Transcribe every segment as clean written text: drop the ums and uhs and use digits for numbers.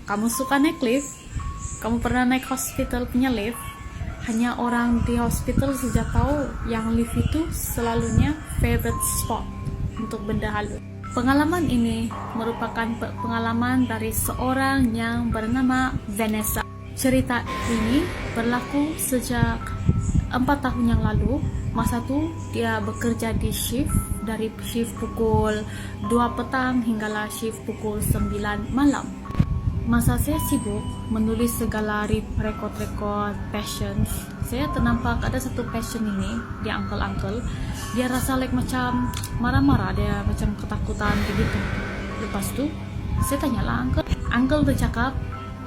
Kamu suka naik lift? Kamu pernah naik hospital punya lift? Hanya orang di hospital saja tahu yang lift itu selalunya favorite spot untuk benda halus. Pengalaman ini merupakan pengalaman dari seorang yang bernama Vanessa. Cerita ini berlaku sejak 4 tahun yang lalu. Masa itu dia bekerja di shift, dari shift pukul 2 petang hinggalah shift pukul 9 malam. Masa saya sibuk menulis segala rekod-rekod passions, saya ternampak ada satu passion ini, dia uncle-uncle. Dia rasa like macam marah-marah, dia macam ketakutan begitu. Lepas tu saya tanyalah uncle bercakap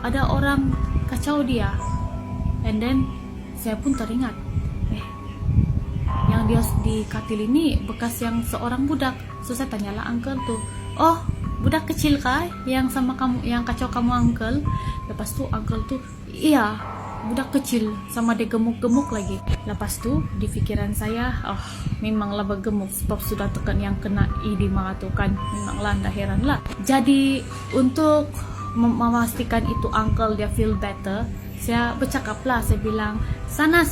ada orang kacau dia. And then saya pun teringat, yang dia di katil ini bekas yang seorang budak. So saya tanyalah uncle tu, oh budak kecil kah yang sama kamu, yang kacau kamu uncle? Lepas tu uncle tu, iya budak kecil, sama dia gemuk-gemuk lagi. Lepas tu di fikiran saya, oh memanglah bergemuk sebab sudah tekan yang kena edema tu kan, memanglah dah heran lah. Jadi untuk memastikan itu uncle dia feel better, saya bercakap lah, saya bilang sana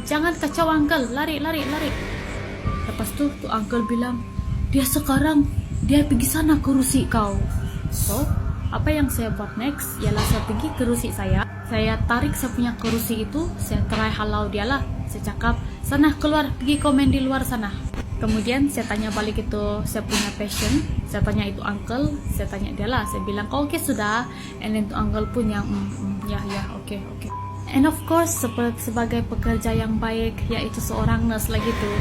jangan kacau uncle, lari. Lepas tu uncle bilang, dia sekarang dia pergi sana ke rusi kau. So apa yang saya buat next ialah saya pergi ke rusi saya tarik saya punya kerusi itu, saya try halau dia lah. Saya cakap, sana keluar, pergi komen di luar sana. Kemudian saya tanya balik itu saya punya passion, saya tanya itu uncle, saya tanya dia lah, saya bilang kau okay sudah? And then itu uncle pun yang ya okay. And of course sebagai pekerja yang baik, yaitu seorang nurse lagi tu,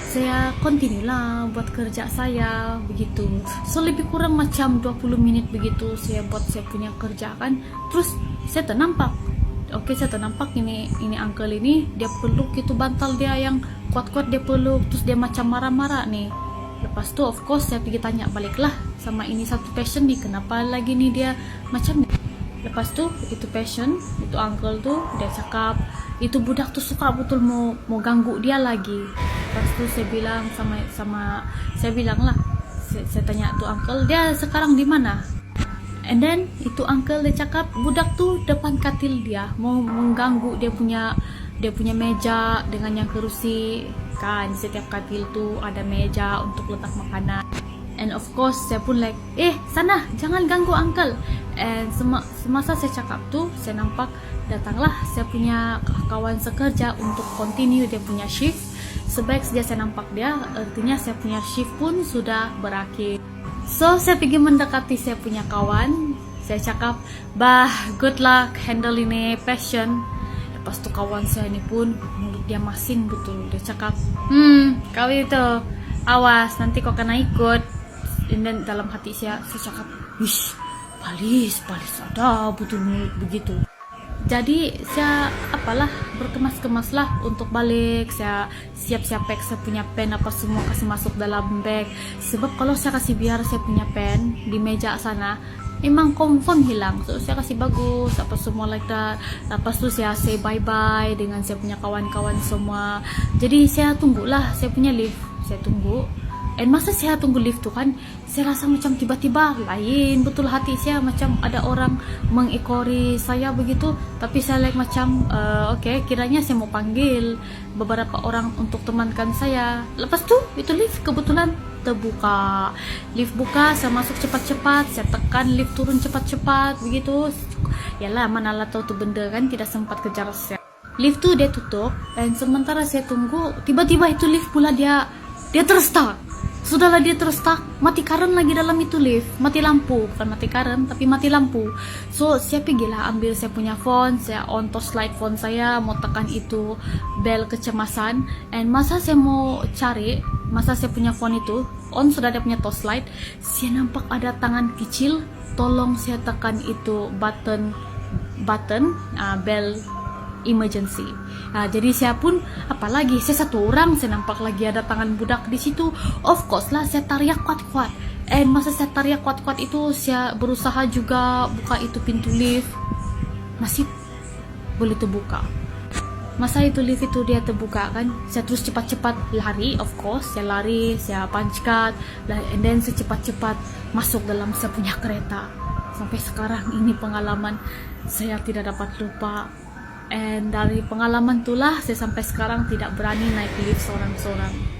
saya continue lah buat kerja saya begitu. So lebih kurang macam 20 minit begitu saya buat saya punya kerja kan. Terus saya ternampak, saya ternampak ini uncle ini dia peluk itu bantal dia yang kuat-kuat, dia peluk, terus dia macam marah-marah nih. Lepas tu of course saya pergi tanya balik lah sama ini satu passion nih, kenapa lagi nih dia macam ni. Lepas tu itu passion, itu uncle tu dia cakap itu budak tu suka betul mau ganggu dia lagi. Lepas tu saya bilang saya bilang lah, saya tanya tu uncle, dia sekarang di mana? And then itu uncle dia cakap budak tu depan katil dia mau mengganggu dia punya meja dengan yang kerusi kan. Setiap katil tu ada meja untuk letak makanan. And of course saya pun like, sana jangan ganggu uncle. And semasa saya cakap tu, saya nampak datanglah saya punya kawan sekerja untuk continue dia punya shift. Sebaik saja saya nampak dia, artinya saya punya shift pun sudah berakhir. So saya pergi mendekati saya punya kawan, saya cakap, good luck handle ini passion. Lepas tu kawan saya ni pun mulut dia masin betul, dia cakap, kau itu awas nanti kau kena ikut. Dan dalam hati saya cakap, wish palis ada betul mulut begitu. Jadi saya berkemas-kemas lah untuk balik. Saya siap-siap pack saya punya pen apa semua, kasih masuk dalam bag. Sebab kalau saya kasih biar saya punya pen di meja sana, memang confirm hilang. So saya kasih bagus apa semua like that. Lepas tu saya say bye-bye dengan saya punya kawan-kawan semua. Jadi saya tunggulah saya punya lift. Saya tunggu. And masa saya tunggu lift tu kan, saya rasa macam tiba-tiba lain betul hati saya, macam ada orang mengekori saya begitu. Tapi saya like macam kiranya saya mau panggil beberapa orang untuk temankan saya. Lepas tu itu lift kebetulan terbuka. Lift buka, saya masuk cepat-cepat, saya tekan lift turun cepat-cepat begitu. Yalah manalah tahu tu benda kan, tidak sempat kejar saya. Lift tu dia tutup, dan sementara saya tunggu, tiba-tiba itu lift pula dia terstuck. Sudahlah dia terstuck, mati karen lagi dalam itu lift, mati lampu, bukan mati karen tapi mati lampu. So saya pergilah ambil saya punya phone, saya on torchlight phone saya, mau tekan itu bel kecemasan. And masa saya mau cari, masa saya punya phone itu on sudah ada punya torchlight, saya nampak ada tangan kecil tolong saya tekan itu button bel emergency. Jadi saya pun apalagi saya satu orang, saya nampak lagi ada tangan budak di situ. Of course lah saya teriak kuat-kuat. And masa saya teriak kuat-kuat itu, saya berusaha juga buka itu pintu lift, masih boleh terbuka. Masa itu lift itu dia terbuka kan, saya terus cepat-cepat lari. Of course saya lari, saya punch card, and then saya cepat-cepat masuk dalam saya punya kereta. Sampai sekarang ini pengalaman saya tidak dapat lupa. And dari pengalaman itulah saya sampai sekarang tidak berani naik lift seorang-seorang.